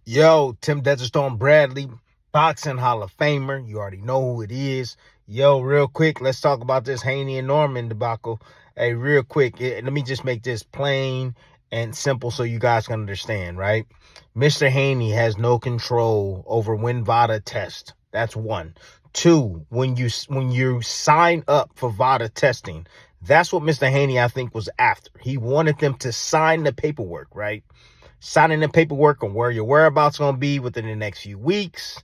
Yo, Tim Desert Storm Bradley, boxing Hall of Famer. You already know who it is. Yo, real quick, let's talk about this Haney and Norman debacle. Hey, real quick, let me just make this plain and simple so you guys can understand, right? Mr. Haney has no control over when Vada tests. That's one. Two, when you sign up for Vada testing, that's what Mr. Haney, I think, was after. He wanted them to sign the paperwork, right? Signing the paperwork on where your whereabouts going to be within the next few weeks,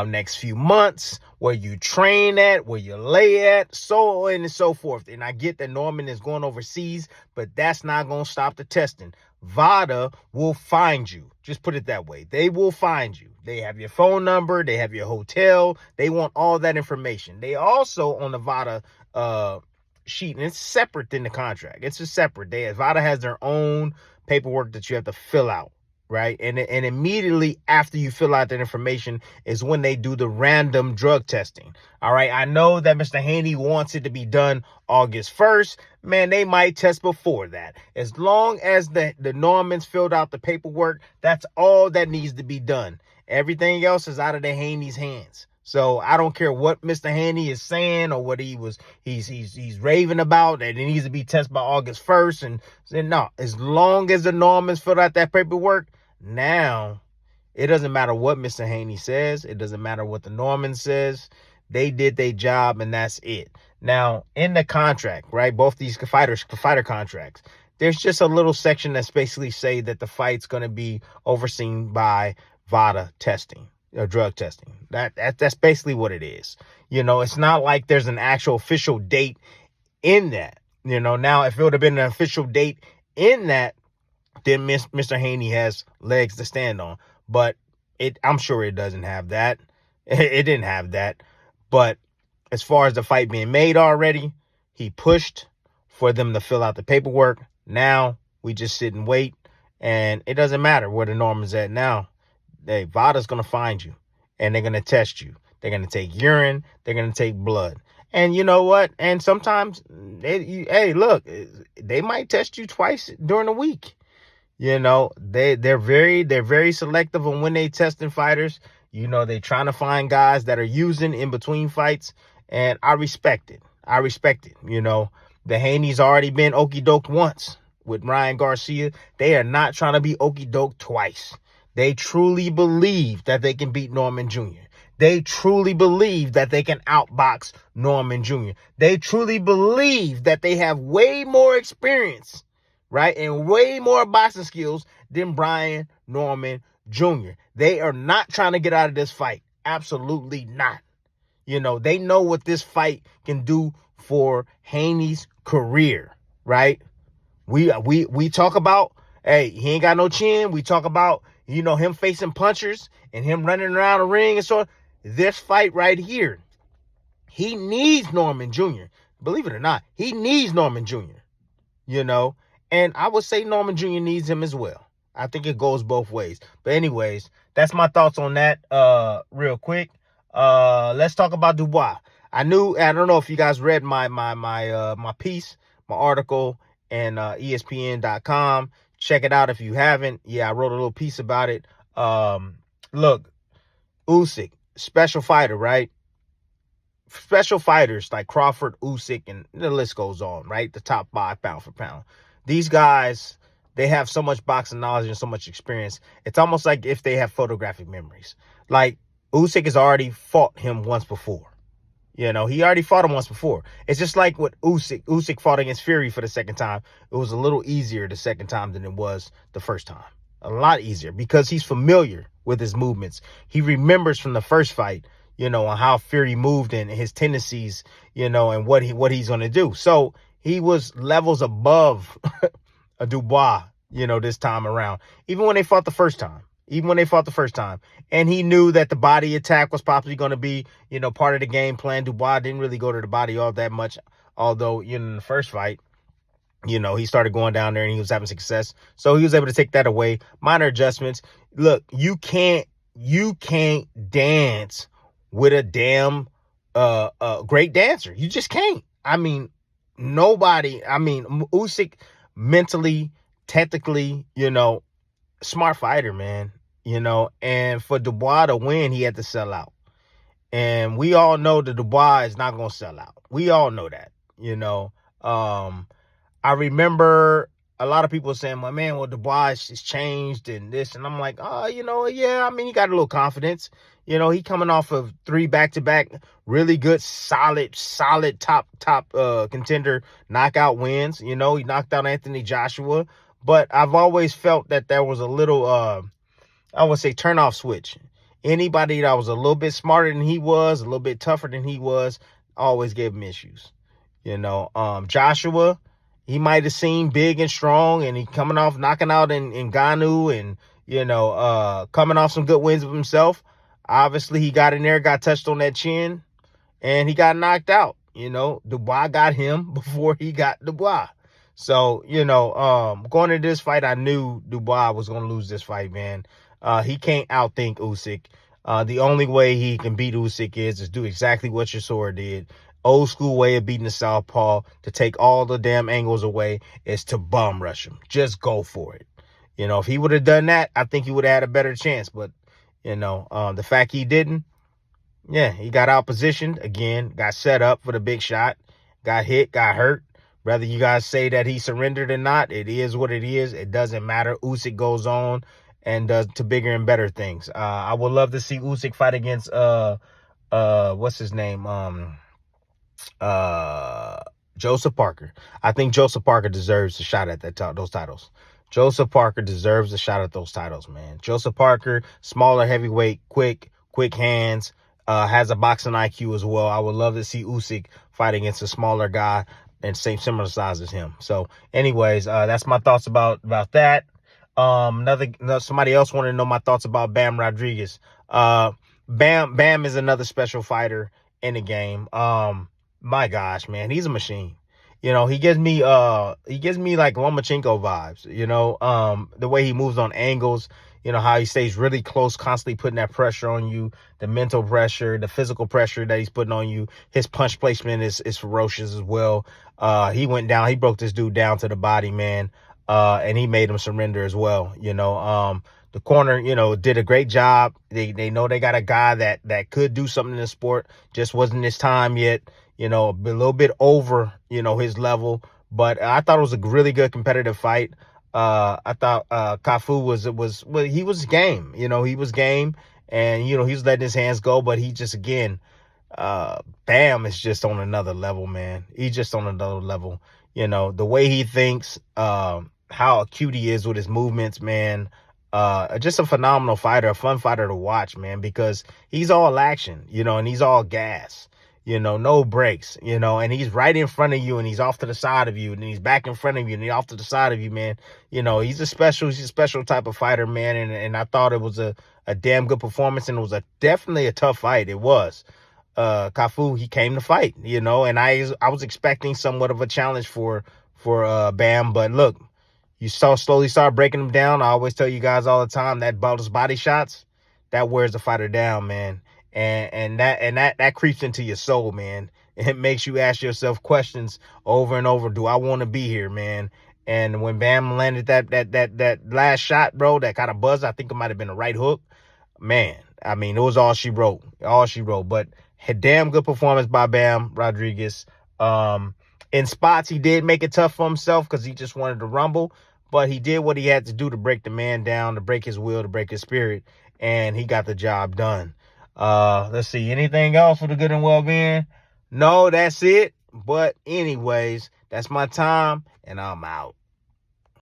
next few months, where you train at, where you lay at, so on and so forth. And I get that Norman is going overseas, but that's not going to stop the testing. Vada will find you. Just put it that way. They will find you. They have your phone number. They have your hotel. They want all that information. They also, on the Vada sheet, and it's separate than the contract. It's a separate. Vada has their own paperwork that you have to fill out, right? And immediately after you fill out that information is when they do the random drug testing. All right. I know that Mr. Haney wants it to be done August 1st. Man, they might test before that. As long as the Normans filled out the paperwork, that's all that needs to be done. Everything else is out of the Haney's hands. So I don't care what Mr. Haney is saying or what he's raving about, that it needs to be tested by August 1st. And no, as long as the Normans fill out that paperwork, now it doesn't matter what Mr. Haney says. It doesn't matter what the Norman says. They did their job, and that's it. Now, in the contract, right, both these fighter contracts, there's just a little section that's basically say that the fight's going to be overseen by Vada testing. Drug testing. That's basically what it is. It's not like there's an actual official date in that. Now if it would have been an official date in that, then Mr. Haney has legs to stand on. But I'm sure it doesn't have that. It didn't have that. But as far as the fight being made already, he pushed for them to fill out the paperwork. Now we just sit and wait, and it doesn't matter where the Norman's at now. Vada's going to find you, and they're going to test you. They're going to take urine. They're going to take blood. And you know what? And sometimes, look, they might test you twice during the week. They're very selective on when they testing fighters. They're trying to find guys that are using in between fights, and I respect it. The Haney's already been okey doke once with Ryan Garcia. They are not trying to be okey doke twice. They truly believe that they can beat Norman Jr. They truly believe that they can outbox Norman Jr. They truly believe that they have way more experience, right, and way more boxing skills than Brian Norman Jr. They are not trying to get out of this fight. Absolutely not. They know what this fight can do for Haney's career, right? We talk about, hey, he ain't got no chin. We talk about, him facing punchers and him running around the ring and so this fight right here, he needs Norman Jr. Believe it or not, he needs Norman Jr. And I would say Norman Jr. needs him as well. I think it goes both ways. But anyways, that's my thoughts on that. Real quick, let's talk about Dubois. I don't know if you guys read my piece, my article, and ESPN.com. Check it out if you haven't. Yeah, I wrote a little piece about it. Look, Usyk, special fighter, right? Special fighters like Crawford, Usyk, and the list goes on, right? The top 5 pound for pound. These guys, they have so much boxing knowledge and so much experience. It's almost like if they have photographic memories. Like Usyk has already fought him once before. He already fought him once before. It's just like what Usyk fought against Fury for the second time. It was a little easier the second time than it was the first time. A lot easier because he's familiar with his movements. He remembers from the first fight, on how Fury moved and his tendencies, and what he's going to do. So he was levels above a Dubois, this time around, even when they fought the first time. And he knew that the body attack was probably going to be, part of the game plan. Dubois didn't really go to the body all that much, although, in the first fight, he started going down there and he was having success. So he was able to take that away. Minor adjustments. Look, you can't dance with a damn great dancer. You just can't. Usyk mentally, technically, smart fighter, man. and for Dubois to win, he had to sell out. And we all know that Dubois is not going to sell out. We all know that, I remember a lot of people saying, well, man, Dubois has changed and this. And I'm like, oh, yeah, I mean, he got a little confidence. He coming off of 3 back-to-back really good, solid top contender knockout wins. He knocked out Anthony Joshua. But I've always felt that there was a little, I would say, turn-off switch. Anybody that was a little bit smarter than he was, a little bit tougher than he was, always gave him issues. Joshua, he might have seemed big and strong, and he coming off knocking out in Ngannou and, coming off some good wins of himself. Obviously, he got in there, got touched on that chin, and he got knocked out. Dubois got him before he got Dubois. So, going into this fight, I knew Dubois was going to lose this fight, man. He can't outthink Usyk. The only way he can beat Usyk is do exactly what Chisora did. Old school way of beating the southpaw, to take all the damn angles away, is to bum rush him. Just go for it. If he would have done that, I think he would have had a better chance. But, the fact he didn't, yeah, he got outpositioned again, got set up for the big shot, got hit, got hurt. Whether you guys say that he surrendered or not, it is what it is. It doesn't matter. Usyk goes on and does to bigger and better things. I would love to see Usyk fight against what's his name? Joseph Parker. I think Joseph Parker deserves a shot at those titles. Joseph Parker deserves a shot at those titles, man. Joseph Parker, smaller heavyweight, quick hands, has a boxing IQ as well. I would love to see Usyk fight against a smaller guy and similar size as him. So, anyways, that's my thoughts about that. Somebody else wanted to know my thoughts about Bam Rodriguez. Bam is another special fighter in the game. My gosh, man, he's a machine. He gives me like Lomachenko vibes, the way he moves on angles, how he stays really close, constantly putting that pressure on you, the mental pressure, the physical pressure that he's putting on you. His punch placement is ferocious as well. He went down, he broke this dude down to the body, man. And he made him surrender as well. The corner, did a great job. They know they got a guy that could do something in the sport, just wasn't his time yet. A little bit over, his level. But I thought it was a really good competitive fight. I thought Cafu he was game. He was game, and he was letting his hands go. But he just, again, Bam is just on another level, man. He's just on another level. The way he thinks, how acute he is with his movements, man. Just a phenomenal fighter, a fun fighter to watch, man, because he's all action, and he's all gas. No breaks, and he's right in front of you, and he's off to the side of you, and he's back in front of you, and he's off to the side of you, man. He's a special type of fighter, man. And I thought it was a damn good performance, and it was definitely a tough fight. It was. Cafu, he came to fight, and I was expecting somewhat of a challenge for Bam, but look, you slowly start breaking him down. I always tell you guys all the time that those body shots, that wears the fighter down, man. And that creeps into your soul, man. It makes you ask yourself questions over and over. Do I want to be here, man? And when Bam landed that last shot, bro, that kind of buzz, I think it might have been a right hook. Man, I mean, it was all she wrote. But a damn good performance by Bam Rodriguez. In spots, he did make it tough for himself because he just wanted to rumble. But he did what he had to do to break the man down, to break his will, to break his spirit. And he got the job done. Let's see. Anything else for the good and well-being? No, that's it. But anyways, that's my time, and I'm out.